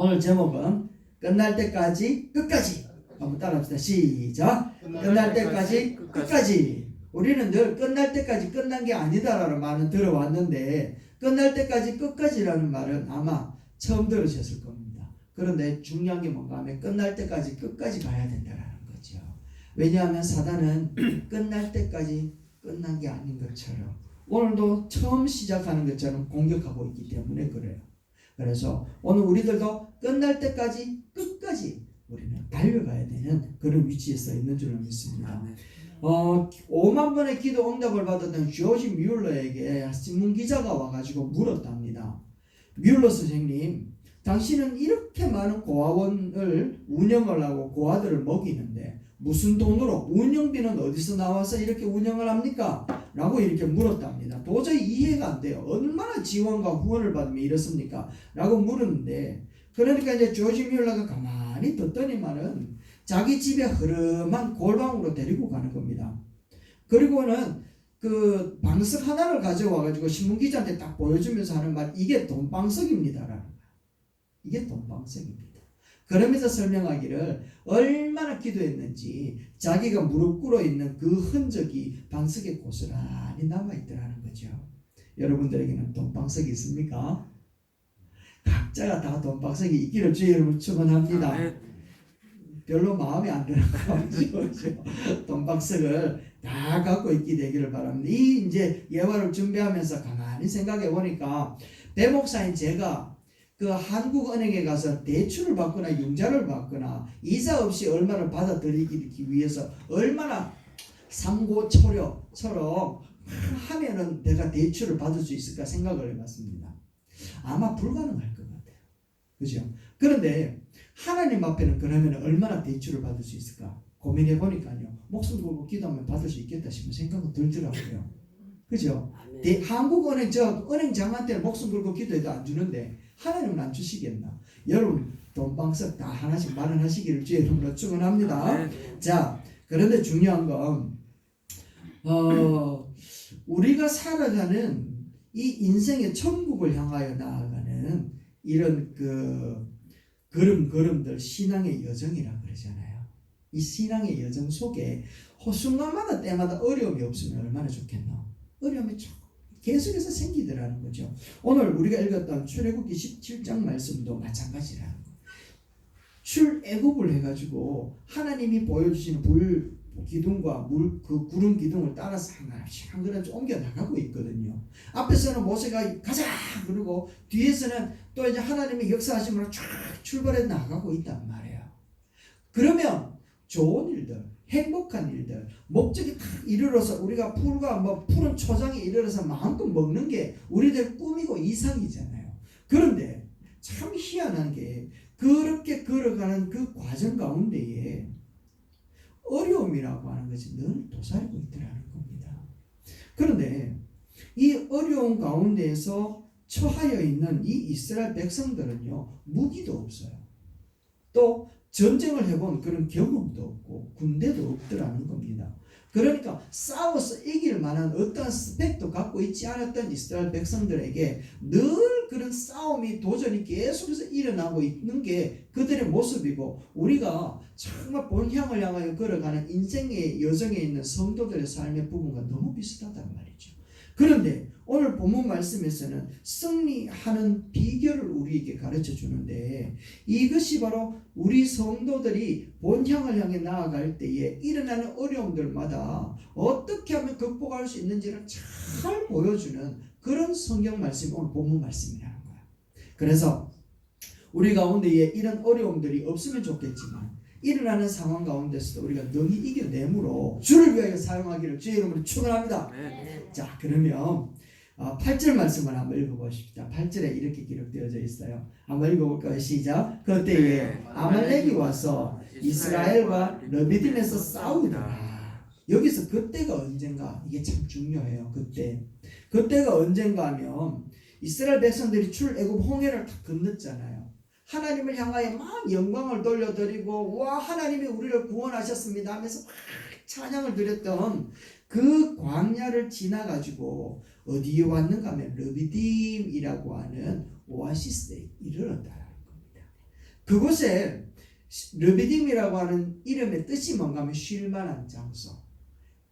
오늘 제목은 끝날 때까지 끝까지. 한번 따라합시다. 시작. 끝날 때까지 끝까지. 우리는 늘 끝날 때까지 끝난 게 아니다라는 말은 들어왔는데 끝날 때까지 끝까지라는 말은 아마 처음 들으셨을 겁니다. 그런데 중요한 게 뭔가 하면 끝날 때까지 끝까지 가야 된다라는 거죠. 왜냐하면 사단은 끝날 때까지 끝난 게 아닌 것처럼 오늘도 처음 시작하는 것처럼 공격하고 있기 때문에 그래요. 그래서 오늘 우리들도 끝날 때까지 끝까지 우리는 달려가야 되는 그런 위치에 서 있는 줄로 믿습니다. 5만 번의 기도 응답을 받았던 조지 뮬러에게 신문 기자가 와가지고 물었답니다. 뮬러 선생님, 당신은 이렇게 많은 고아원을 운영을 하고 고아들을 먹이는데 무슨 돈으로, 운영비는 어디서 나와서 이렇게 운영을 합니까? 라고 이렇게 물었답니다. 도저히 이해가 안 돼요. 얼마나 지원과 후원을 받으면 이렇습니까? 라고 물었는데, 그러니까 이제 조지 뮬러가 가만히 듣더니만은 자기 집에 흐름한 골방으로 데리고 가는 겁니다. 그리고는 그 방석 하나를 가져와가지고 신문기자한테 딱 보여주면서 하는 말, 이게 돈방석입니다라는 거야. 이게 돈방석입니다. 그러면서 설명하기를 얼마나 기도했는지 자기가 무릎 꿇어 있는 그 흔적이 방석에 고스란히 남아있더라는 거죠. 여러분들에게는 돈방석이 있습니까? 각자가 다 돈방석이 있기를 주의 이름으로 축원합니다. 별로 마음에 안 드는 거죠. 돈방석을 다 갖고 있게 되기를 바랍니다. 이 이제 예화를 준비하면서 가만히 생각해 보니까 배 목사인 제가 그 한국은행에 가서 대출을 받거나 융자를 받거나 이자 없이 얼마를 받아들이기 위해서 얼마나 삼고초려처럼 하면은 내가 대출을 받을 수 있을까 생각을 해봤습니다. 아마 불가능할 것 같아요. 그죠? 그런데 하나님 앞에는 그러면 얼마나 대출을 받을 수 있을까 고민해 보니까요. 목숨 걸고 기도하면 받을 수 있겠다 싶은 생각은 들더라고요. 그죠? 한국은행 은행장한테는 목숨 걸고 기도해도 안 주는데 하나님은 안 주시겠나? 여러분 돈방석 다 하나씩 마련하시기를 주의 이름으로 축원합니다. 자, 그런데 중요한 건 우리가 살아가는 이 인생의 천국을 향하여 나아가는 이런 그 걸음들 신앙의 여정이라 그러잖아요. 이 신앙의 여정 속에 순간마다 때마다 어려움이 없으면 얼마나 좋겠노? 어려움이 계속해서 생기더라는 거죠. 오늘 우리가 읽었던 출애굽기 17장 말씀도 마찬가지라는 거예요. 출애굽을 해가지고 하나님이 보여주시는 불 기둥과 그 구름 기둥을 따라서 한 걸음씩 옮겨 나가고 있거든요. 앞에서는 모세가 가자 그러고 뒤에서는 또 이제 하나님의 역사하심으로 쫙 출발해 나가고 있단 말이에요. 그러면 좋은 일들, 행복한 일들, 목적이 딱 이르러서 우리가 풀과 푸른 초장에 이르러서 마음껏 먹는 게 우리들 꿈이고 이상이잖아요. 그런데 참 희한한 게 그렇게 걸어가는 그 과정 가운데에 어려움이라고 하는 것이 늘 도사리고 있더라는 겁니다. 그런데 이 어려운 가운데에서 처하여 있는 이 이스라엘 백성들은요, 무기도 없어요. 또 전쟁을 해본 그런 경험도 없고 군대도 없더라는 겁니다. 그러니까 싸워서 이길 만한 어떠한 스펙도 갖고 있지 않았던 이스라엘 백성들에게 늘 그런 싸움이 도전이 계속해서 일어나고 있는 게 그들의 모습이고, 우리가 정말 본향을 향하여 걸어가는 인생의 여정에 있는 성도들의 삶의 부분과 너무 비슷하단 말이죠. 그런데 오늘 본문 말씀에서는 승리하는 비결을 우리에게 가르쳐 주는데, 이것이 바로 우리 성도들이 본향을 향해 나아갈 때에 일어나는 어려움들마다 어떻게 하면 극복할 수 있는지를 잘 보여주는 그런 성경 말씀이 오늘 본문 말씀이라는 거야. 그래서 우리 가운데에 이런 어려움들이 없으면 좋겠지만 일어나는 상황 가운데서도 우리가 능히 이겨내므로 주를 위하여 사용하기를 주의 이름으로 축원합니다. 자, 그러면 8절 말씀을 한번 읽어보십시다. 8절에 이렇게 기록되어져 있어요. 한번 읽어볼까요? 시작. 그때에 아말렉이 와서 이스라엘과 르비딤에서 싸우더라. 여기서 그때가 언젠가, 이게 참 중요해요. 그때가 언젠가 하면 이스라엘 백성들이 출애굽 홍해를 다 건넜잖아요. 하나님을 향하여 막 영광을 돌려드리고 와 하나님이 우리를 구원하셨습니다 하면서 막 찬양을 드렸던 그 광야를 지나가지고 어디에 왔는가 하면 르비딤이라고 하는 오아시스에 이르렀다는 겁니다. 그곳에 르비딤이라고 하는 이름의 뜻이 뭔가 하면 쉴만한 장소,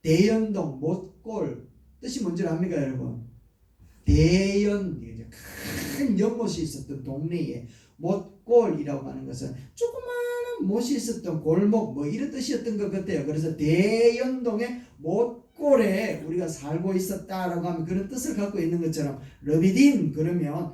대연동, 못골, 뜻이 뭔지 압니까 여러분? 대연, 큰 연못이 있었던 동네에 못골이라고 하는 것은 조그마한 못이 있었던 골목 뭐 이런 뜻이었던 것 같아요. 그래서 대연동의 못골에 우리가 살고 있었다라고 하면 그런 뜻을 갖고 있는 것처럼 르비딤 그러면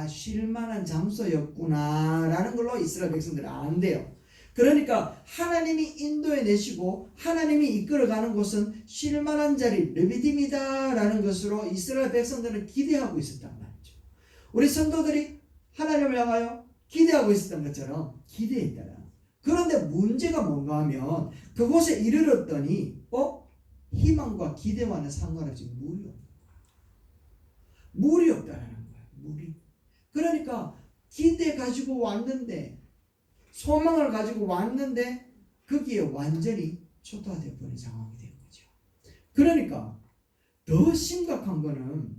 쉴만한 장소였구나 라는 걸로 이스라엘 백성들은 안돼요. 그러니까 하나님이 인도해 내시고 하나님이 이끌어가는 곳은 쉴만한 자리 르비딤이다 라는 것으로 이스라엘 백성들은 기대하고 있었단 말이죠. 우리 성도들이 하나님을 향하여 기대하고 있었던 것처럼 기대했다. 그런데 문제가 뭔가 하면 그곳에 이르렀더니 희망과 기대와는 상관없이 물이 없다라는 거야. 물이. 그러니까 기대 가지고 왔는데 소망을 가지고 왔는데 거기에 완전히 초토화되어 버린 상황이 된 거죠. 그러니까 더 심각한 거는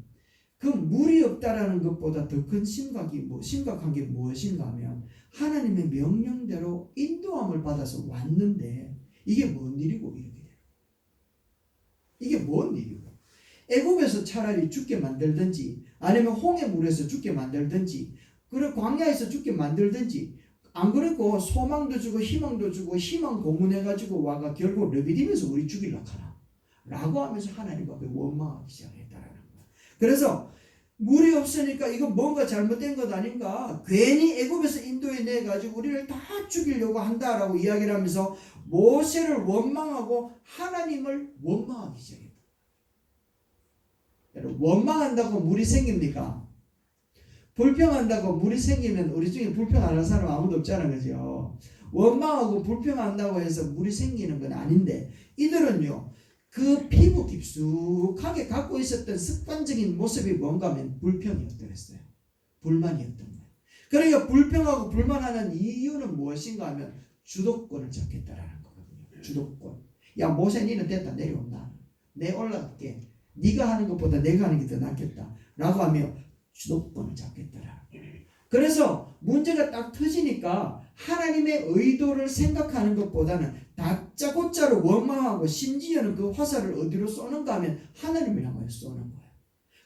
그 물이 없다라는 것보다 더 큰 심각한 게 무엇인가 하면 하나님의 명령대로 인도함을 받아서 왔는데 이게 뭔 일이고 이렇게 돼요. 이게 뭔 일이고 애굽에서 차라리 죽게 만들든지 아니면 홍해물에서 죽게 만들든지 그리고 광야에서 죽게 만들든지 안 그랬고 소망도 주고 희망도 주고 희망 고문해가지고 와가 결국 르비딤에서 우리 죽이려고 하나 라고 하면서 하나님 앞에 원망하기 시작했다라는 거야. 그래서 물이 없으니까 이거 뭔가 잘못된 것 아닌가, 괜히 애굽에서 인도해 내가지고 우리를 다 죽이려고 한다라고 이야기를 하면서 모세를 원망하고 하나님을 원망하기 시작했다. 원망한다고 물이 생깁니까? 불평한다고 물이 생기면 우리 중에 불평 안 하는 사람 아무도 없잖아요. 그죠? 원망하고 불평한다고 해서 물이 생기는 건 아닌데 이들은요 그 피부 깊숙하게 갖고 있었던 습관적인 모습이 뭔가 하면 불평이었더랬어요. 불만이었던 거예요. 그러니까 불평하고 불만하는 이유는 무엇인가 하면 주도권을 잡겠다라는 거거든요. 주도권. 야 모세 니는 됐다 내려온다. 내 올라갈게. 네가 하는 것보다 내가 하는 게 더 낫겠다 라고 하며 주도권을 잡겠더라. 그래서 문제가 딱 터지니까 하나님의 의도를 생각하는 것보다는 다짜고짜로 원망하고 심지어는 그 화살을 어디로 쏘는가 하면 하나님을 향하여 쏘는 거예요.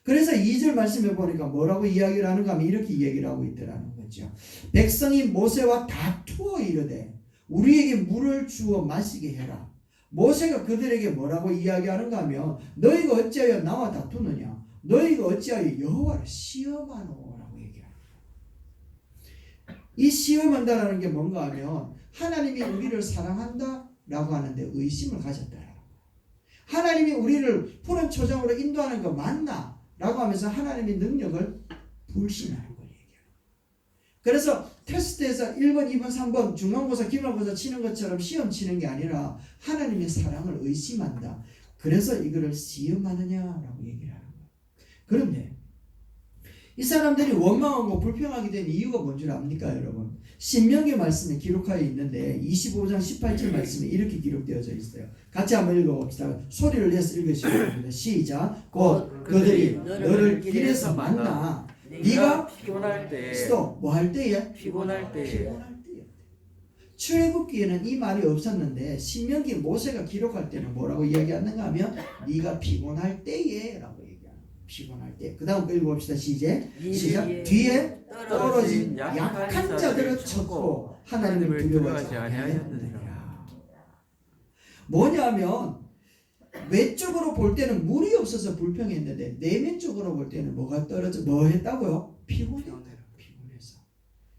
그래서 2절 말씀해 보니까 뭐라고 이야기를 하는가 하면 이렇게 얘기를 하고 있더라는 거죠. 백성이 모세와 다투어 이르되 우리에게 물을 주어 마시게 해라. 모세가 그들에게 뭐라고 이야기하는가 하면 너희가 어찌하여 나와 다투느냐, 너희가 어찌하여 여호와를 시험하노라고 얘기합니다. 이 시험한다라는 게 뭔가 하면 하나님이 우리를 사랑한다라고 하는데 의심을 가졌다라는 거예요. 하나님이 우리를 푸른 초장으로 인도하는 거 맞나? 라고 하면서 하나님의 능력을 불신하는 걸 얘기해요. 그래서 테스트에서 1번, 2번, 3번 중간고사, 기말고사 치는 것처럼 시험 치는 게 아니라 하나님의 사랑을 의심한다. 그래서 이거를 시험하느냐라고 얘기를 하는 거예요. 그런데 이 사람들이 원망하고 불평하게 된 이유가 뭔 줄 압니까 여러분? 신명기 말씀에 기록하여 있는데 25장 18절 말씀에 이렇게 기록되어져 있어요. 같이 한번 읽어봅시다. 소리를 내서 읽으시겠습니다. 시작. 곧 그들이 너를 길에서 만나 네가 피곤할 때 뭐 할 때에? 피곤할 때 출애굽기에는 이 말이 없었는데 신명기 모세가 기록할 때는 뭐라고 이야기하는가 하면 네가 피곤할 때에 라고 얘기하는 거예요. 피곤할 때. 그 다음 거 읽어봅시다. 시작. 뒤에 떨어진 약한 자들을 쳤고 하나님을 두려워하지 아니하였느니라. 뭐냐면 외적으로 볼 때는 물이 없어서 불평했는데 내면적으로 볼 때는 뭐가 떨어져? 뭐 했다고요? 피곤해서.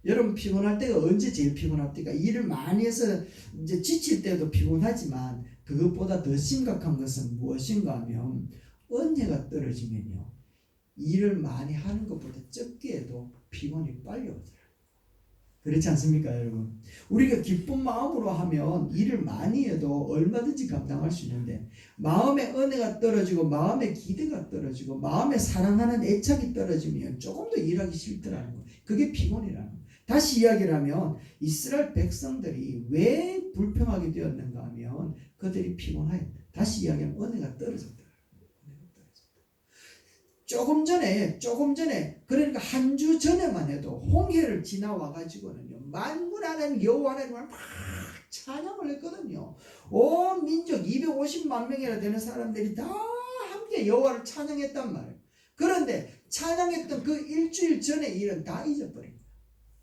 여러분 피곤할 때가 언제 제일 피곤할 때가? 일을 많이 해서 이제 지칠 때도 피곤하지만 그것보다 더 심각한 것은 무엇인가 하면 은혜가 떨어지면요 일을 많이 하는 것보다 적게 해도 피곤이 빨리 오더라고요. 그렇지 않습니까 여러분? 우리가 기쁜 마음으로 하면 일을 많이 해도 얼마든지 감당할 수 있는데 마음의 은혜가 떨어지고 마음의 기대가 떨어지고 마음의 사랑하는 애착이 떨어지면 조금 더 일하기 싫더라는 거예요. 그게 피곤이라는 거예요. 다시 이야기를 하면 이스라엘 백성들이 왜 불평하게 되었는가 하면 그들이 피곤하였다. 다시 이야기하면 은혜가 떨어졌다. 조금 전에 그러니까 한 주 전에만 해도 홍해를 지나와 가지고는요 만군하는 여호와 하나님을 막 찬양을 했거든요. 온 민족 250만 명이나 되는 사람들이 다 함께 여호와를 찬양했단 말이에요. 그런데 찬양했던 그 일주일 전의 일은 다 잊어버린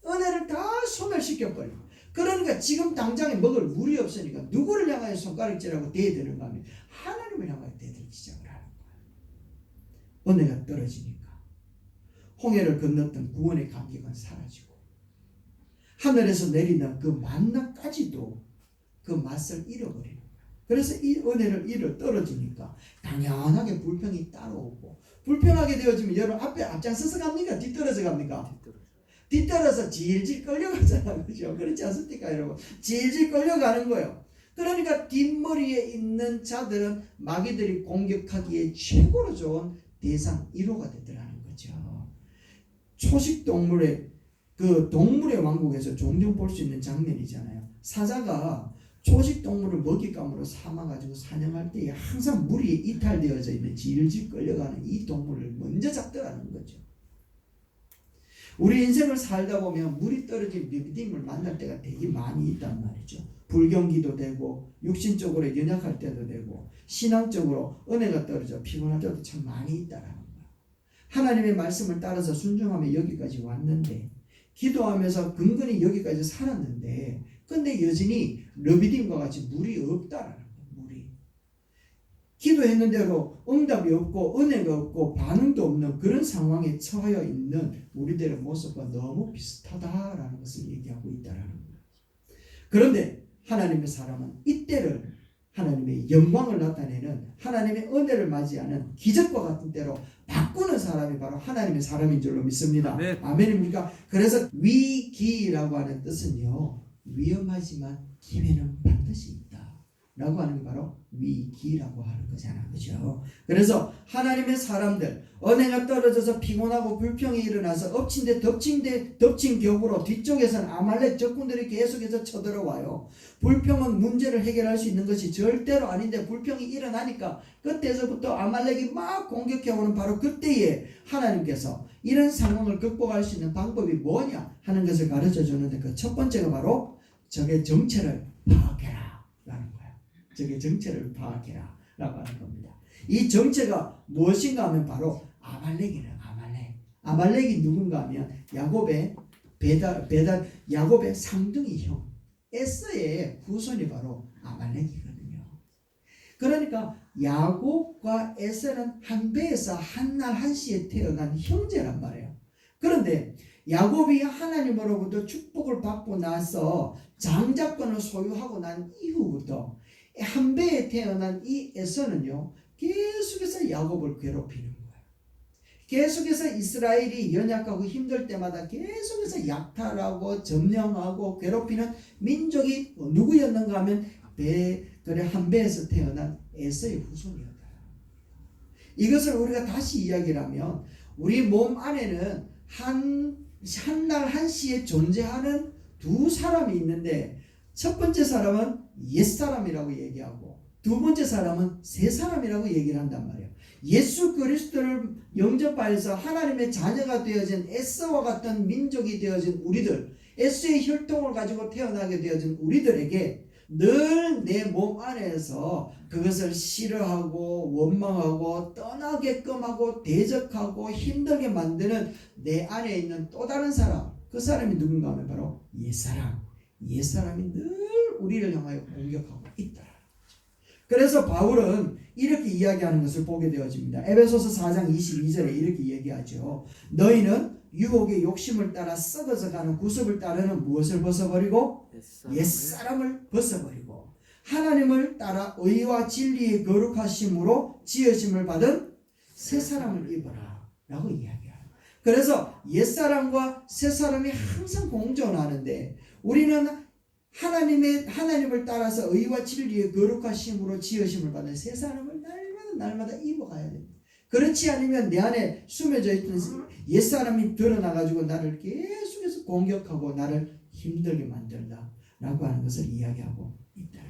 거예요. 은혜를 다 소멸시켜버린 거예요. 그러니까 지금 당장에 먹을 물이 없으니까 누구를 향하여 손가락질하고 대드는가 하면 하나님을 향하여 대들기 시작을 하는 거예요. 은혜가 떨어지니까 홍해를 건넜던 구원의 감격은 사라지고 하늘에서 내리는 그 만나까지도 그 맛을 잃어버리는 거예요. 그래서 이 은혜를 잃어 떨어지니까 당연하게 불평이 따라오고 불평하게 되어지면 여러분 앞에 앞장서서 갑니까? 뒤떨어져 갑니까? 뒤떨어서 질질 끌려가잖아. 그죠? 그렇지 않습니까 여러분? 질질 끌려가는 거예요. 그러니까 뒷머리에 있는 자들은 마귀들이 공격하기에 최고로 좋은 대상 1호가 되더라는 거죠. 초식 동물의 그 동물의 왕국에서 종종 볼 수 있는 장면이잖아요. 사자가 초식 동물을 먹잇감으로 삼아가지고 사냥할 때에 항상 무리에 이탈되어져 있는 질질 끌려가는 이 동물을 먼저 잡더라는 거죠. 우리 인생을 살다 보면 물이 떨어진 레비딤을 만날 때가 되게 많이 있단 말이죠. 불경기도 되고 육신적으로 연약할 때도 되고 신앙적으로 은혜가 떨어져 피곤할 때도 참 많이 있다라는 거예요. 하나님의 말씀을 따라서 순종하며 여기까지 왔는데 기도하면서 근근히 여기까지 살았는데 근데 여전히 레비딤과 같이 물이 없다라는 거예요. 물이 기도했는 대로 응답이 없고 은혜가 없고 반응도 없는 그런 상황에 처하여 있는 우리들의 모습과 너무 비슷하다라는 것을 얘기하고 있다라는 거예요. 그런데 하나님의 사람은 이때를 하나님의 영광을 나타내는 하나님의 은혜를 맞이하는 기적과 같은 때로 바꾸는 사람이 바로 하나님의 사람인 줄로 믿습니다. 아멘. 아멘입니까? 그래서 위기라고 하는 뜻은요 위험하지만 기회는 반드시 있다 라고 하는 게 바로 위기라고 하는 거잖아. 그죠? 그래서 하나님의 사람들 은혜가 떨어져서 피곤하고 불평이 일어나서 엎친 데 덮친 격으로 뒤쪽에서는 아말렉 적군들이 계속해서 쳐들어와요. 불평은 문제를 해결할 수 있는 것이 절대로 아닌데 불평이 일어나니까 그때서부터 아말렉이 막 공격해오는 바로 그때에 하나님께서 이런 상황을 극복할 수 있는 방법이 뭐냐 하는 것을 가르쳐 주는데 그 첫 번째가 바로 적의 정체를 파악해라 라는 거예요. 적의 정체를 파악해라 라고 하는 겁니다. 이 정체가 무엇인가 하면 바로 아말렉이래요. 아말렉이 누군가 하면 야곱의 야곱의 쌍둥이 형 에서의 후손이 바로 아말렉이거든요. 그러니까 야곱과 에서는 한 배에서 한날 한시에 태어난 형제란 말이에요. 그런데 야곱이 하나님으로부터 축복을 받고 나서 장자권을 소유하고 난 이후부터 한 배에 태어난 이 에서는요 계속해서 야곱을 괴롭히는 거예요. 계속해서 이스라엘이 연약하고 힘들 때마다 계속해서 약탈하고 점령하고 괴롭히는 민족이 누구였는가 하면 한 배에서 태어난 에서의 후손이었다. 이것을 우리가 다시 이야기를 하면 우리 몸 안에는 한날 한시에 존재하는 두 사람이 있는데 첫 번째 사람은 옛사람이라고 얘기하고 두 번째 사람은 새사람이라고 얘기를 한단 말이에요. 예수 그리스도를 영접하여서 하나님의 자녀가 되어진 에서와 같은 민족이 되어진 우리들, 에서의 혈통을 가지고 태어나게 되어진 우리들에게 늘 내 몸 안에서 그것을 싫어하고 원망하고 떠나게끔 하고 대적하고 힘들게 만드는 내 안에 있는 또 다른 사람, 그 사람이 누군가 하면 바로 옛사람이 늘 우리를 향하여 공격하고 있다. 그래서 바울은 이렇게 이야기하는 것을 보게 되어집니다. 에베소서 4장 22절에 이렇게 얘기하죠. 너희는 유혹의 욕심을 따라 썩어져 가는 구습을 따르는 무엇을 벗어버리고 옛사람을 벗어버리고 하나님을 따라 의와 진리의 거룩하심으로 지으심을 받은 새사람을 입어라 라고 이야기합니다. 그래서 옛사람과 새사람이 항상 공존하는데 우리는 하나님을 따라서 의와 진리의 거룩하심으로 지으심을 받는 새사람을 날마다 입어가야 됩니다. 그렇지 않으면 내 안에 숨겨져 있던 옛사람이 드러나가지고 나를 계속해서 공격하고 나를 힘들게 만든다 라고 하는 것을 이야기하고 있다.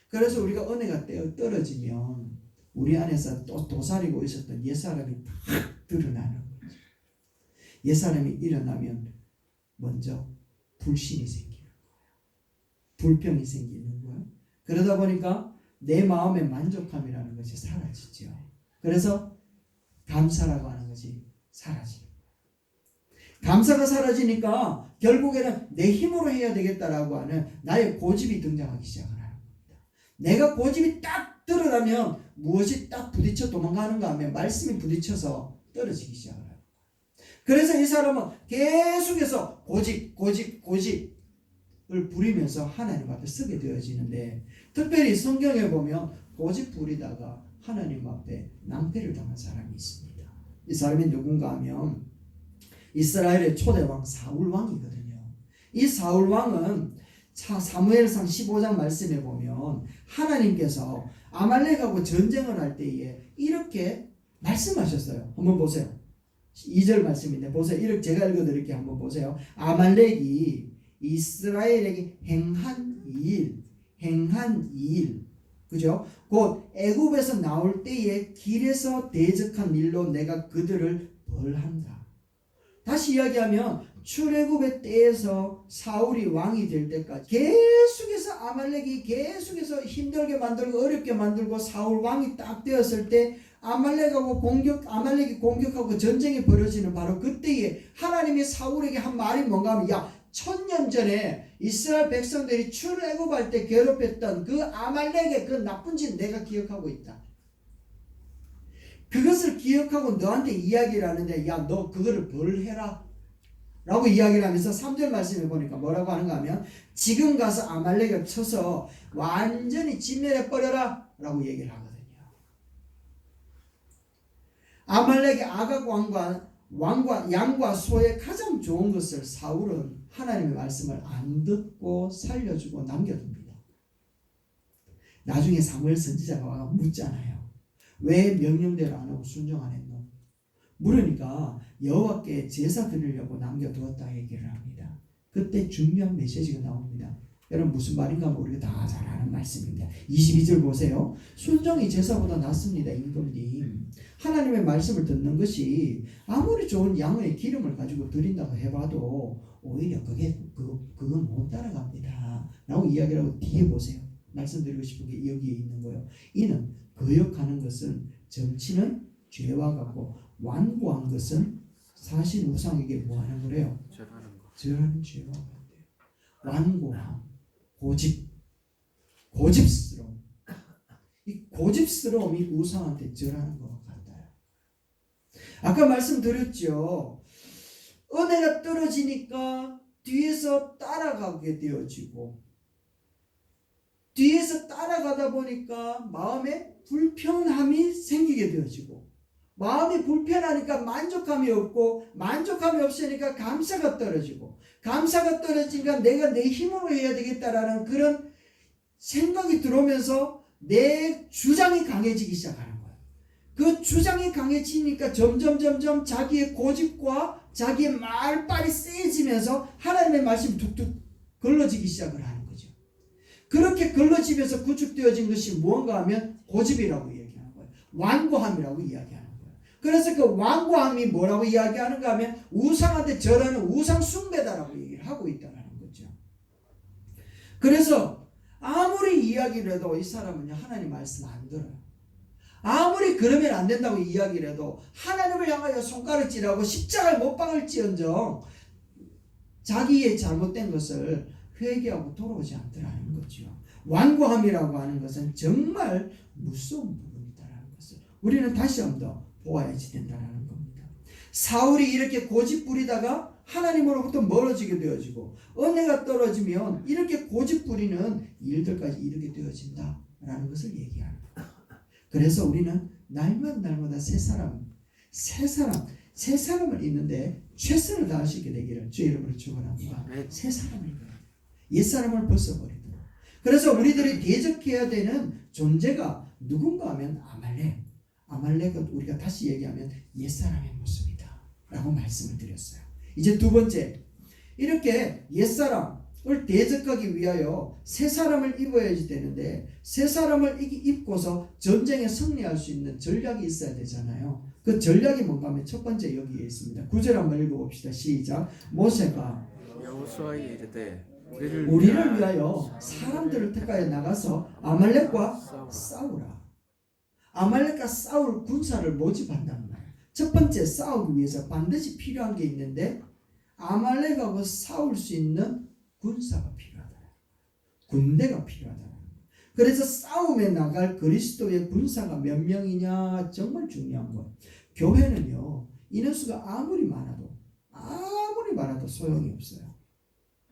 그래서 우리가 은혜가 떨어지면 우리 안에서 또 도사리고 있었던 옛사람이 탁 드러나는 거죠. 옛사람이 일어나면 먼저 불신이 생기는 거예요. 불평이 생기는 거예요. 그러다 보니까 내 마음의 만족함이라는 것이 사라지죠. 그래서 감사라고 하는 것이 사라지는 거예요. 감사가 사라지니까 결국에는 내 힘으로 해야 되겠다라고 하는 나의 고집이 등장하기 시작을 하는 겁니다. 내가 고집이 딱 드러나면 무엇이 딱 부딪혀 도망가는가 하면 말씀이 부딪혀서 떨어지기 시작을 해요. 그래서 이 사람은 계속해서 고집을 부리면서 하나님 앞에 서게 되어지는데, 특별히 성경에 보면 고집 부리다가 하나님 앞에 낭패를 당한 사람이 있습니다. 이 사람이 누군가 하면 이스라엘의 초대왕 사울왕이거든요. 이 사울왕은 사무엘상 15장 말씀에 보면 하나님께서 아말렉하고 전쟁을 할 때에 이렇게 말씀하셨어요. 한번 보세요. 2절 말씀인데 보세요. 이렇게 제가 읽어드릴게요. 한번 보세요. 아말렉이 이스라엘에게 행한 일, 그죠? 곧 애굽에서 나올 때에 길에서 대적한 일로 내가 그들을 벌한다. 다시 이야기하면 출애굽의 때에서 사울이 왕이 될 때까지 계속해서 아말렉이 계속해서 힘들게 만들고 어렵게 만들고 사울 왕이 딱 되었을 때 아말렉이 공격하고 전쟁이 벌어지는 바로 그때에 하나님이 사울에게 한 말이 뭔가 하면, 야, 1000년 전에 이스라엘 백성들이 출애굽할 때 괴롭혔던 그 아말렉의 그 나쁜 짓 내가 기억하고 있다. 그것을 기억하고 너한테 이야기를 하는데, 야, 너 그거를 벌해라 라고 이야기를 하면서 3절 말씀에 보니까 뭐라고 하는가 하면, 지금 가서 아말렉을 쳐서 완전히 진멸해 버려라 라고 얘기를 하거든요. 아말렉의 아각 왕과 양과 소의 가장 좋은 것을 사울은 하나님의 말씀을 안 듣고 살려주고 남겨둡니다. 나중에 사무엘 선지자가 와서 묻잖아요. 왜 명령대로 안 하고 순종 안 했노? 물으니까 여호와께 제사 드리려고 남겨두었다 얘기를 합니다. 그때 중요한 메시지가 나옵니다. 여러분 무슨 말인가 우리가 다 잘 아는 말씀입니다. 22절 보세요. 순종이 제사보다 낫습니다. 임금님, 하나님의 말씀을 듣는 것이 아무리 좋은 양의 기름을 가지고 드린다고 해봐도 오히려 그건 못 따라갑니다 라고 이야기를 하고 뒤에 보세요. 말씀드리고 싶은 게 여기에 있는 거예요. 이는 거역하는 것은 점치는 죄와 같고 완고한 것은 사실 우상에게 뭐하는 거래요? 절하는 죄와 같대요. 완고함, 고집스러움. 이 고집스러움이 우상한테 절하는 것 같아요. 아까 말씀드렸죠. 은혜가 떨어지니까 뒤에서 따라가게 되어지고, 뒤에서 따라가다 보니까 마음에 불편함이 생기게 되어지고, 마음이 불편하니까 만족감이 없고, 만족감이 없으니까 감사가 떨어지고, 감사가 떨어지니까 내가 내 힘으로 해야 되겠다라는 그런 생각이 들어오면서 내 주장이 강해지기 시작하는 거예요. 그 주장이 강해지니까 점점 자기의 고집과 자기의 말빨이 세지면서 하나님의 말씀이 툭툭 걸러지기 시작을 하는 거죠. 그렇게 걸러지면서 구축되어진 것이 무언가 하면 고집이라고 얘기하는 거예요. 완고함이라고 이야기하는 거예요. 그래서 그 완고함이 뭐라고 이야기하는가 하면 우상한테 절하는 우상 숭배다라고 얘기를 하고 있다는 거죠. 그래서 아무리 이야기를 해도 이 사람은 하나님 말씀 안 들어요. 아무리 그러면 안 된다고 이야기를 해도 하나님을 향하여 손가락질하고 십자가에 못 박을지언정 자기의 잘못된 것을 회개하고 돌아오지 않더라는 거죠. 완고함이라고 하는 것은 정말 무서운 부분이다라는 것을 우리는 다시 한번 보아야지 된다는 겁니다. 사울이 이렇게 고집 부리다가 하나님으로부터 멀어지게 되어지고, 은혜가 떨어지면 이렇게 고집 부리는 일들까지 이르게 되어진다라는 것을 얘기하는 거예요. 그래서 우리는 날마다 새 사람을 입는데 최선을 다할 수 있게 되기를 주의 이름으로 축원합니다. 새 사람을 입어요. 옛사람을 벗어버리도록. 그래서 우리들이 대적해야 되는 존재가 누군가 하면 아말렉은 우리가 다시 얘기하면 옛사람의 모습이다 라고 말씀을 드렸어요. 이제 두 번째, 이렇게 옛사람, 대적하기 위하여 새 사람을 입어야지 되는데 새 사람을 입고서 전쟁에 승리할 수 있는 전략이 있어야 되잖아요. 그 전략이 뭔가 하면 첫 번째 여기에 있습니다. 9절 한번 읽어봅시다. 시작. 모세가 여호수아에게 이르되 우리를 위하여 사람들을 택하여 나가서 아말렉과 싸우라. 아말렉과 싸울 군사를 모집한단 말이에요. 첫 번째 싸우기 위해서 반드시 필요한 게 있는데 아말렉하고 싸울 수 있는 군사가 필요하다. 군대가 필요하다. 그래서 싸움에 나갈 그리스도의 군사가 몇 명이냐 정말 중요한 거. 교회는요 인원수가 아무리 많아도 소용이 없어요.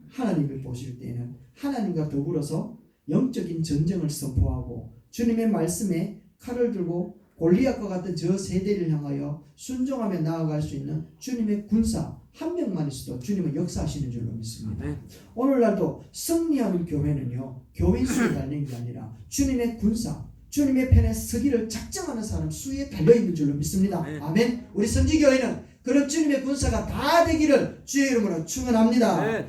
하나님을 보실 때는 하나님과 더불어서 영적인 전쟁을 선포하고 주님의 말씀에 칼을 들고 골리앗과 같은 저 세대를 향하여 순종하며 나아갈 수 있는 주님의 군사 한 명만 있어도 주님은 역사하시는 줄로 믿습니다. 오늘날도 승리하는 교회는요 교인 수에 달린 게 아니라 주님의 군사 주님의 편에 서기를 작정하는 사람 수에 달려있는 줄로 믿습니다. 아멘. 우리 선지교회는 그런 주님의 군사가 다 되기를 주의 이름으로 축원합니다.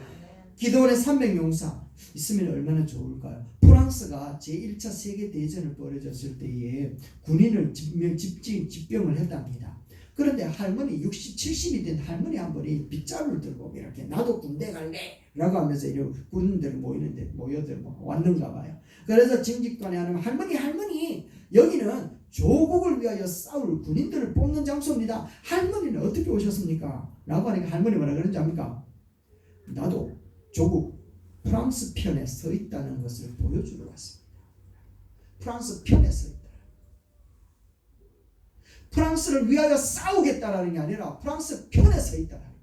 기도원의 300용사 있으면 얼마나 좋을까요? 프랑스가 제1차 세계대전을 벌어졌을 때에 군인을 집병을 했답니다. 그런데 할머니 60, 70이 된 할머니 한 분이 빗자루를 들고 이렇게 나도 군대 갈래 라고 하면서 이렇게 군인들 모이는데 모여들 왔는가 봐요. 그래서 징집관에 하는 할머니 여기는 조국을 위하여 싸울 군인들을 뽑는 장소입니다. 할머니는 어떻게 오셨습니까? 라고 하니까 할머니 뭐라 그런지 압니까? 나도 조국 프랑스 편에 서 있다는 것을 보여주러 왔습니다. 프랑스 편에 서 있다. 프랑스를 위하여 싸우겠다라는 게 아니라 프랑스 편에 서 있다라는 거예요.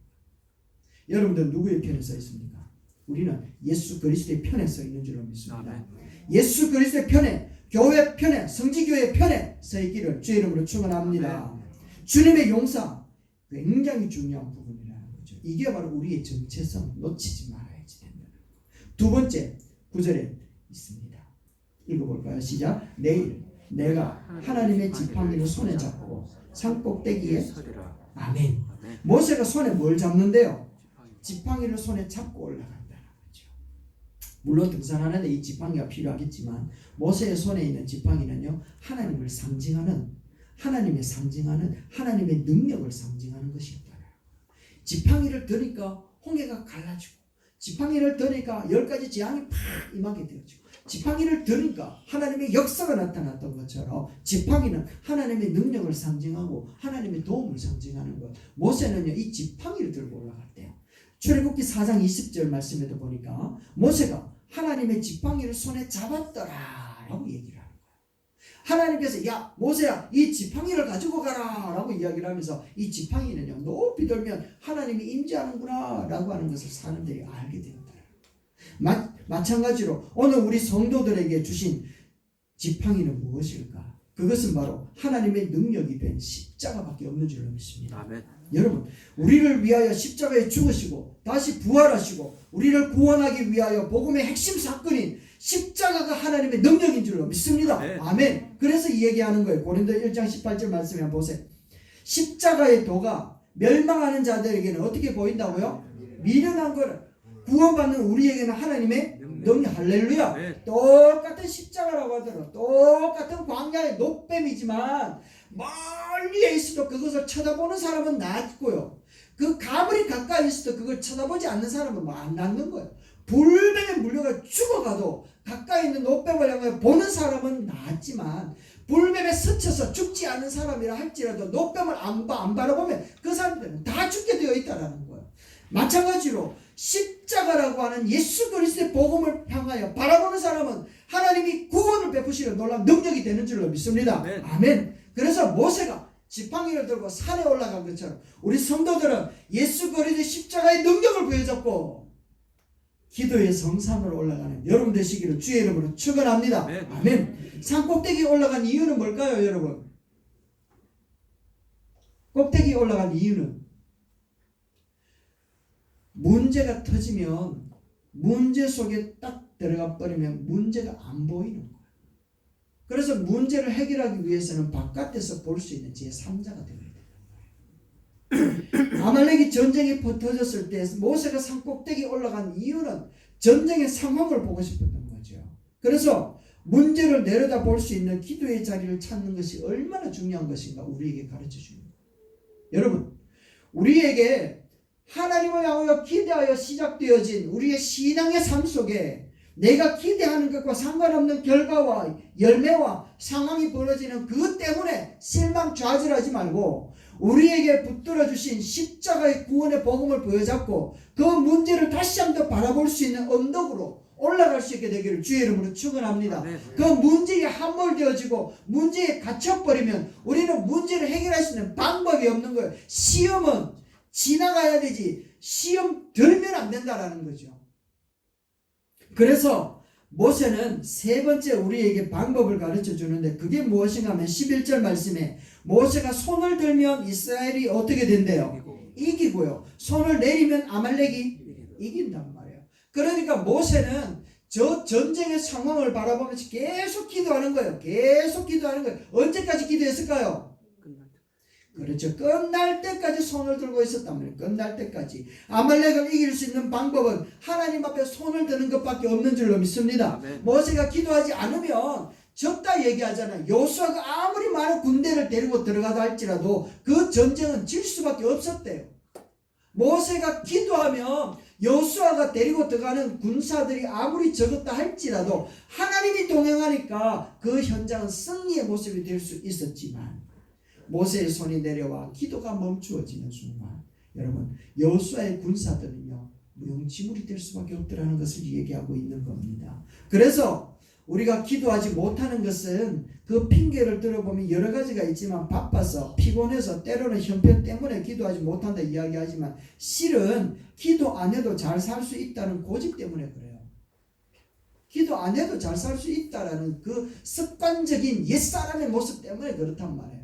여러분들 누구의 편에 서 있습니까? 우리는 예수 그리스도의 편에 서 있는 줄로 믿습니다. 예수 그리스도의 편에, 교회 편에, 성지교회 편에 서 있기를 주의 이름으로 축원합니다. 주님의 용사 굉장히 중요한 부분이라는 거죠. 이게 바로 우리의 정체성 놓치지 말아야지 된다는 거예요. 두 번째 9절에 있습니다. 읽어볼까요? 시작. 내일 내가 하나님의 지팡이를 손에 잡고 산꼭대기에 서리라. 아멘. 모세가 손에 뭘 잡는데요? 지팡이를 손에 잡고 올라간다는 거죠. 물론 등산하는데 이 지팡이가 필요하겠지만 모세의 손에 있는 지팡이는요 하나님을 상징하는 하나님의 능력을 상징하는 것이었다. 지팡이를 드니까 홍해가 갈라지고 지팡이를 드니까 10가지 재앙이 팍 임하게 되어지고 지팡이를 드니까 하나님의 역사가 나타났던 것처럼 지팡이는 하나님의 능력을 상징하고 하나님의 도움을 상징하는 것. 모세는요 이 지팡이를 들고 올라갔대요. 출애굽기 4장 20절 말씀에도 보니까 모세가 하나님의 지팡이를 손에 잡았더라 라고 얘기를 하는 거예요. 하나님께서 야 모세야 이 지팡이를 가지고 가라 라고 이야기를 하면서 이 지팡이는요 높이 들면 하나님이 임재하는구나 라고 하는 것을 사람들이 알게 되었다. 마찬가지로 오늘 우리 성도들에게 주신 지팡이는 무엇일까? 그것은 바로 하나님의 능력이 된 십자가밖에 없는 줄로 믿습니다. 아멘. 여러분 우리를 위하여 십자가에 죽으시고 다시 부활하시고 우리를 구원하기 위하여 복음의 핵심 사건인 십자가가 하나님의 능력인 줄로 믿습니다. 아멘. 아멘. 그래서 이 얘기하는 거예요. 고린도 1장 18절 말씀에 한번 보세요. 십자가의 도가 멸망하는 자들에게는 어떻게 보인다고요? 미련한 거를 구원받는 우리에게는 하나님의 능력. 할렐루야. 네. 똑같은 십자가라고 하더라도 똑같은 광야의 녹뱀이지만 멀리에 있어도 그것을 쳐다보는 사람은 낫고요. 그 가물이 가까이 있어도 그걸 쳐다보지 않는 사람은 안 낫는 거예요. 불뱀에 물려가 죽어가도 가까이 있는 녹뱀을 향해 보는 사람은 낫지만 불뱀에 스쳐서 죽지 않은 사람이라 할지라도 녹뱀을 안 바라보면 그 사람들은 다 죽게 되어 있다는 거예요. 마찬가지로 십자가라고 하는 예수 그리스도의 복음을 향하여 바라보는 사람은 하나님이 구원을 베푸시는 놀라운 능력이 되는 줄로 믿습니다. 아멘. 아멘. 그래서 모세가 지팡이를 들고 산에 올라간 것처럼 우리 성도들은 예수 그리스도의 십자가의 능력을 보여줬고 기도의 성산으로 올라가는 여러분 되시기를 주의 이름으로 축원합니다. 아멘. 산 꼭대기에 올라간 이유는 뭘까요, 여러분? 꼭대기에 올라간 이유는 문제가 터지면 문제 속에 딱 들어가 버리면 문제가 안 보이는 거예요. 그래서 문제를 해결하기 위해서는 바깥에서 볼 수 있는 제3자가 되어야 되는 거예요. 아말렉이 전쟁이 터졌을 때 모세가 산 꼭대기에 올라간 이유는 전쟁의 상황을 보고 싶었던 거죠. 그래서 문제를 내려다볼 수 있는 기도의 자리를 찾는 것이 얼마나 중요한 것인가 우리에게 가르쳐 줍니다. 여러분, 우리에게 하나님을 향하여 기대하여 시작되어진 우리의 신앙의 삶 속에 내가 기대하는 것과 상관없는 결과와 열매와 상황이 벌어지는 그것 때문에 실망 좌절하지 말고 우리에게 붙들어 주신 십자가의 구원의 복음을 부여잡고 그 문제를 다시 한번 바라볼 수 있는 언덕으로 올라갈 수 있게 되기를 주의 이름으로 축원합니다. 그 문제에 함몰되어지고 문제에 갇혀버리면 우리는 문제를 해결할 수 있는 방법이 없는 거예요. 시험은 지나가야 되지 시험 들면 안 된다라는 거죠. 그래서 모세는 세 번째 우리에게 방법을 가르쳐 주는데 그게 무엇인가 하면 11절 말씀에 모세가 손을 들면 이스라엘이 어떻게 된대요? 이기고요. 손을 내리면 아말렉이 이긴단 말이에요. 그러니까 모세는 저 전쟁의 상황을 바라보면서 계속 기도하는 거예요. 계속 기도하는 거예요. 언제까지 기도했을까요? 그렇죠. 끝날 때까지 손을 들고 있었단 말이에요. 끝날 때까지. 아말렉을 이길 수 있는 방법은 하나님 앞에 손을 드는 것밖에 없는 줄로 믿습니다. 모세가 기도하지 않으면 졌다 얘기하잖아요. 여호수아가 아무리 많은 군대를 데리고 들어가다 할지라도 그 전쟁은 질 수밖에 없었대요. 모세가 기도하면 여호수아가 데리고 들어가는 군사들이 아무리 적었다 할지라도 하나님이 동행하니까 그 현장은 승리의 모습이 될 수 있었지만 모세의 손이 내려와 기도가 멈추어지는 순간 여러분 여호수아의 군사들은요 무용지물이 될 수밖에 없더라는 것을 얘기하고 있는 겁니다. 그래서 우리가 기도하지 못하는 것은 그 핑계를 들어보면 여러 가지가 있지만 바빠서 피곤해서 때로는 형편 때문에 기도하지 못한다 이야기하지만 실은 기도 안 해도 잘 살 수 있다는 고집 때문에 그래요. 기도 안 해도 잘 살 수 있다라는 그 습관적인 옛사람의 모습 때문에 그렇단 말이에요.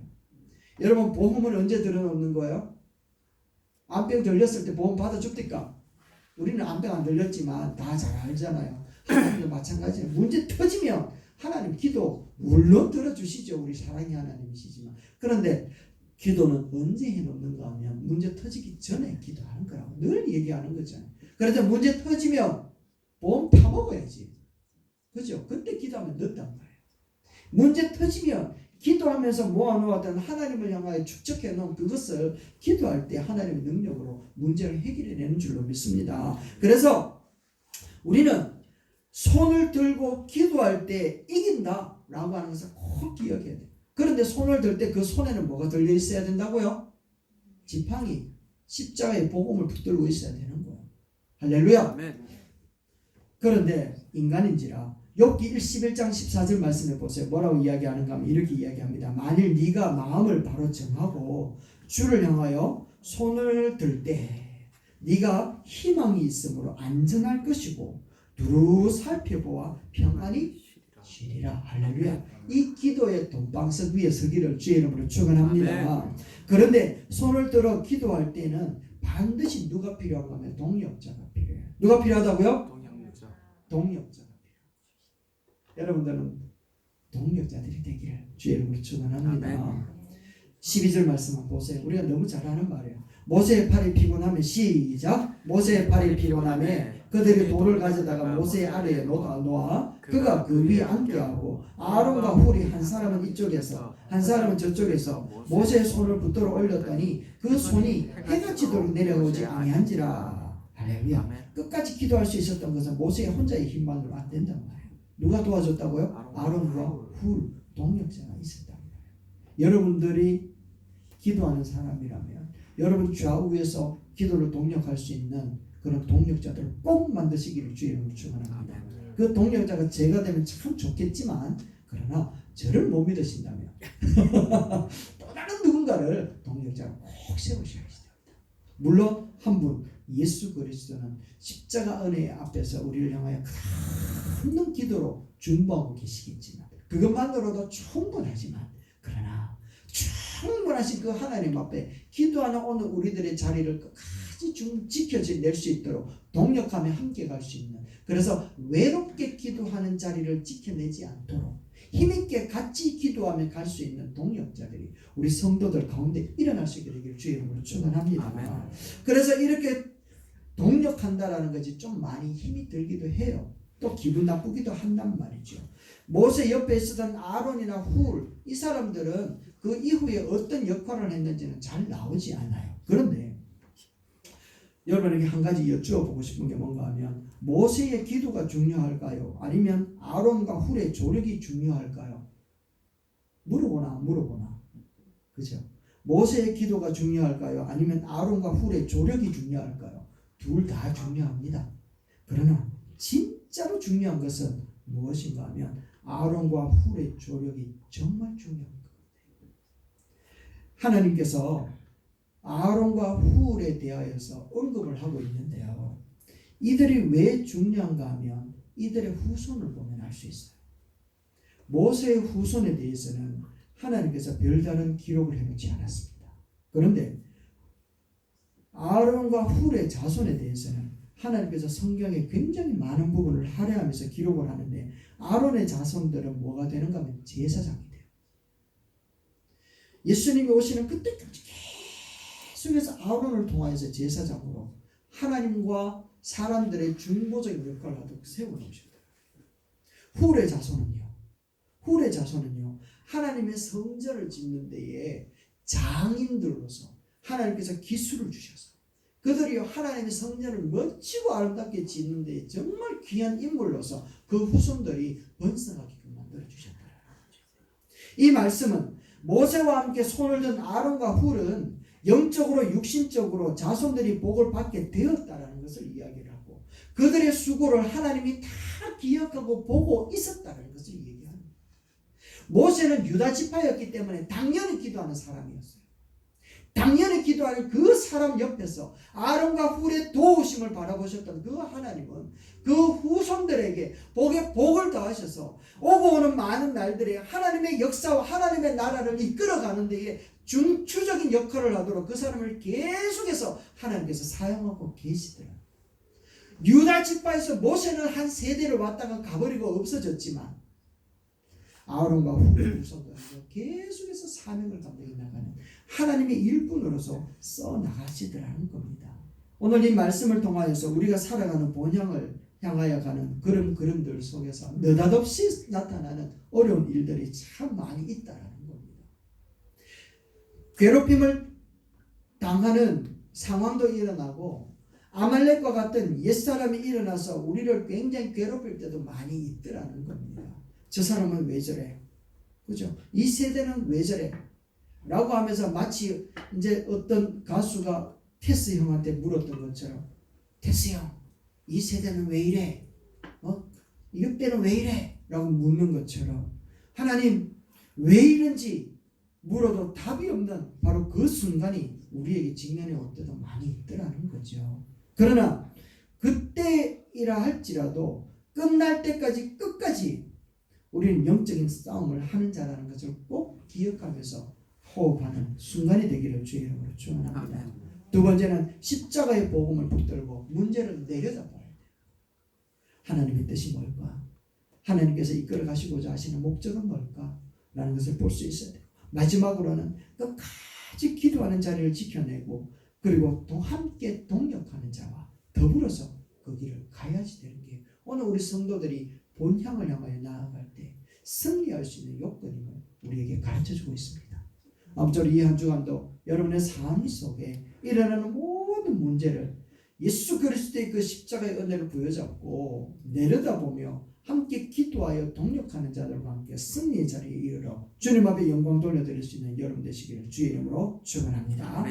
여러분 보험은 언제 들어놓는 거예요? 암병 들렸을 때 보험 받아줍니까? 우리는 암병 안 들렸지만 다 잘 알잖아요. 하나님도 마찬가지예요. 문제 터지면 하나님 기도 물론 들어주시죠. 우리 사랑의 하나님이시지만 그런데 기도는 언제 해놓는가 하면 문제 터지기 전에 기도하는 거라고 늘 얘기하는 거잖아요. 그래서 문제 터지면 보험 파먹어야지. 그죠? 그때 기도하면 늦단 말이에요. 문제 터지면 기도하면서 모아놓았던 하나님을 향하여 축적해 놓은 그것을 기도할 때 하나님의 능력으로 문제를 해결해내는 줄로 믿습니다. 그래서 우리는 손을 들고 기도할 때 이긴다라고 하는 것을 꼭 기억해야 돼요. 그런데 손을 들 때 그 손에는 뭐가 들려 있어야 된다고요? 지팡이, 십자가의 복음을 붙들고 있어야 되는 거예요. 할렐루야. 그런데 인간인지라 욥기 11장 14절 말씀해 보세요. 뭐라고 이야기하는가 하면 이렇게 이야기합니다. 만일 네가 마음을 바로 정하고 주를 향하여 손을 들 때 네가 희망이 있으므로 안전할 것이고 두루 살펴보아 평안히 쉬리라. 할렐루야. 이 기도의 돈방석 위에 서기를 주의 이름으로 축원합니다. 그런데 손을 들어 기도할 때는 반드시 누가 필요한가 하면 동력자가 필요해요. 누가 필요하다고요? 동력자가 필요해요. 여러분들은 동력자들이 되기를 주의 이름으로 축원합니다. 12절 말씀 한번 보세요. 우리가 너무 잘 아는 말이에요. 모세의 팔이 피곤하면 시작. 모세의 팔이 피곤하면 그들이 돌을 가져다가 모세의 아래에 놓아 그가 그 위에 앉게 하고 아론과 훌이 한 사람은 이쪽에서 한 사람은 저쪽에서 모세의 손을 붙들어 올렸더니 그 손이 해가 지도록 내려오지 아니한지라. 할렐루야. 끝까지 기도할 수 있었던 것은 모세의 혼자의 힘만으로 안 된단 말이에요. 누가 도와줬다고요? 아론과 훌 동력자가 있었단 말이에요. 여러분들이 기도하는 사람이라면 여러분 좌우에서 기도를 동력할 수 있는 그런 동력자들을 꼭 만드시기를 주의 이름으로 축원합니다. 그 동력자가 제가 되면 참 좋겠지만 그러나 저를 못 믿으신다면 또 다른 누군가를 동력자로 꼭 세우셔야 됩니다. 물론 한 분 예수 그리스도는 십자가 은혜 앞에서 우리를 향하여 큰 기도로 중보하고 계시겠지만 그것만으로도 충분하지만 그러나 충분하신 그 하나님 앞에 기도하는 오늘 우리들의 자리를 끝까지 지켜낼 수 있도록 동력하며 함께 갈 수 있는, 그래서 외롭게 기도하는 자리를 지켜내지 않도록 힘있게 같이 기도하며 갈 수 있는 동력자들이 우리 성도들 가운데 일어날 수 있게 되기를 주의 이름으로 축원합니다. 그래서 이렇게 동력한다라는 것이 좀 많이 힘이 들기도 해요. 또 기분 나쁘기도 한단 말이죠. 모세 옆에 있었던 아론이나 훌, 이 사람들은 그 이후에 어떤 역할을 했는지는 잘 나오지 않아요. 그런데 여러분에게 한 가지 여쭈어보고 싶은 게 뭔가 하면, 모세의 기도가 중요할까요? 아니면 아론과 훌의 조력이 중요할까요? 물어보나. 그죠? 모세의 기도가 중요할까요? 아니면 아론과 훌의 조력이 중요할까요? 둘 다 중요합니다. 그러나 진짜로 중요한 것은 무엇인가 하면 아론과 훌의 조력이 정말 중요한 것 같아요. 하나님께서 아론과 훌에 대하여서 언급을 하고 있는데요. 이들이 왜 중요한가 하면 이들의 후손을 보면 알 수 있어요. 모세의 후손에 대해서는 하나님께서 별다른 기록을 해놓지 않았습니다. 그런데 아론과 훌의 자손에 대해서는 하나님께서 성경에 굉장히 많은 부분을 할애하면서 기록을 하는데, 아론의 자손들은 뭐가 되는가 하면 제사장이 돼요. 예수님이 오시는 그때까지 계속해서 아론을 통하여서 제사장으로 하나님과 사람들의 중보적인 역할을 하도록 세워놓으셨다. 훌의 자손은요, 하나님의 성전을 짓는 데에 장인들로서 하나님께서 기술을 주셔서 그들이 하나님의 성전을 멋지고 아름답게 짓는 데에 정말 귀한 인물로서 그 후손들이 번성하게끔 만들어 주셨다는 거죠. 이 말씀은 모세와 함께 손을 든 아론과 훌은 영적으로 육신적으로 자손들이 복을 받게 되었다라는 것을 이야기를 하고, 그들의 수고를 하나님이 다 기억하고 보고 있었다는 것을 얘기합니다. 모세는 유다 지파였기 때문에 당연히 기도하는 사람이었어요. 당연히 기도하는 그 사람 옆에서 아론과 훌의 도우심을 바라보셨던 그 하나님은 그 후손들에게 복을 더하셔서 오고 오는 많은 날들에 하나님의 역사와 하나님의 나라를 이끌어가는 데에 중추적인 역할을 하도록 그 사람을 계속해서 하나님께서 사용하고 계시더라고요. 유다 지파에서 모세는 한 세대를 왔다가 가버리고 없어졌지만 아론과 훌의 후손들은 계속해서 사명을 감당해 나가는 하나님의 일꾼으로서 써나가시더라는 겁니다. 오늘 이 말씀을 통하여서 우리가 살아가는 본향을 향하여 가는 그림들 속에서 느닷없이 나타나는 어려운 일들이 참 많이 있다라는 겁니다. 괴롭힘을 당하는 상황도 일어나고 아말렉과 같은 옛사람이 일어나서 우리를 굉장히 괴롭힐 때도 많이 있더라는 겁니다. 저 사람은 왜 저래? 그죠? 이 세대는 왜 저래? 라고 하면서 마치 이제 어떤 가수가 테스 형한테 물었던 것처럼, 테스 형, 이 세대는 왜 이래? 이때는 왜 이래? 라고 묻는 것처럼 하나님 왜 이런지 물어도 답이 없는 바로 그 순간이 우리에게 직면해 올 때도 많이 있더라는 거죠. 그러나 그때이라 할지라도 끝날 때까지 끝까지 우리는 영적인 싸움을 하는 자라는 것을 꼭 기억하면서 호흡하는 순간이 되기를 주의 이름으로 축원합니다. 두 번째는 십자가의 복음을 붙들고 문제를 내려다봐야 돼요. 하나님의 뜻이 뭘까? 하나님께서 이끌어 가시고자 하시는 목적은 뭘까? 라는 것을 볼 수 있어야 돼요. 마지막으로는 끝까지 기도하는 자리를 지켜내고, 그리고 또 함께 동력하는 자와 더불어서 그 길을 가야지 되는 게 오늘 우리 성도들이 본향을 향하여 나아갈 때 승리할 수 있는 요건임을 우리에게 가르쳐주고 있습니다. 아무쪼록 이 한 주간도 여러분의 삶 속에 일어나는 모든 문제를 예수 그리스도의 그 십자가의 은혜를 부여잡고 내려다보며 함께 기도하여 동력하는 자들과 함께 승리의 자리에 이르러 주님 앞에 영광 돌려드릴 수 있는 여러분 되시기를 주의 이름으로 축원합니다.